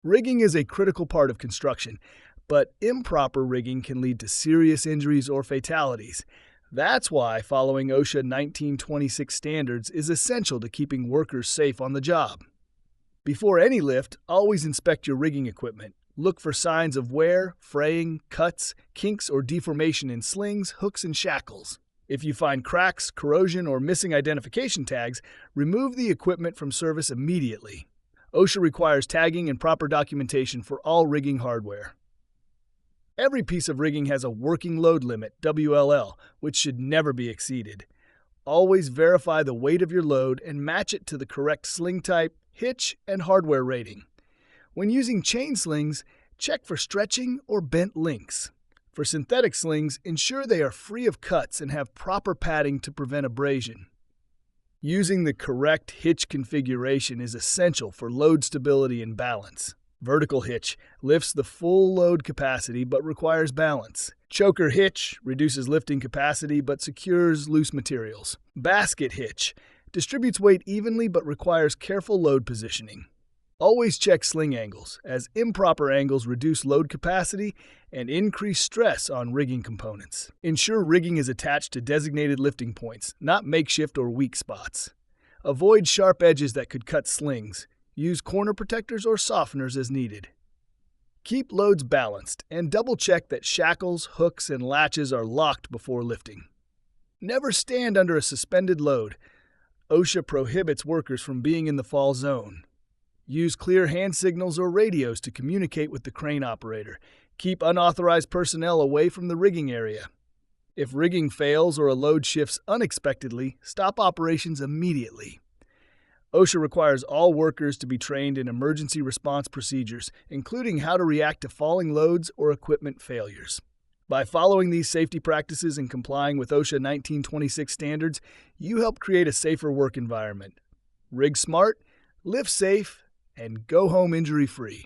Rigging is a critical part of construction, but improper rigging can lead to serious injuries or fatalities. That's why following OSHA 1926 standards is essential to keeping workers safe on the job. Before any lift, always inspect your rigging equipment. Look for signs of wear, fraying, cuts, kinks, or deformation in slings, hooks, and shackles. If you find cracks, corrosion, or missing identification tags, remove the equipment from service immediately. OSHA requires tagging and proper documentation for all rigging hardware. Every piece of rigging has a working load limit, WLL, which should never be exceeded. Always verify the weight of your load and match it to the correct sling type, hitch, and hardware rating. When using chain slings, check for stretching or bent links. For synthetic slings, ensure they are free of cuts and have proper padding to prevent abrasion. Using the correct hitch configuration is essential for load stability and balance. Vertical hitch lifts the full load capacity but requires balance. Choker hitch reduces lifting capacity but secures loose materials. Basket hitch distributes weight evenly but requires careful load positioning. Always check sling angles, as improper angles reduce load capacity and increase stress on rigging components. Ensure rigging is attached to designated lifting points, not makeshift or weak spots. Avoid sharp edges that could cut slings. Use corner protectors or softeners as needed. Keep loads balanced and double-check that shackles, hooks, and latches are locked before lifting. Never stand under a suspended load. OSHA prohibits workers from being in the fall zone. Use clear hand signals or radios to communicate with the crane operator. Keep unauthorized personnel away from the rigging area. If rigging fails or a load shifts unexpectedly, stop operations immediately. OSHA requires all workers to be trained in emergency response procedures, including how to react to falling loads or equipment failures. By following these safety practices and complying with OSHA 1926 standards, you help create a safer work environment. Rig smart, lift safe, and go home injury-free.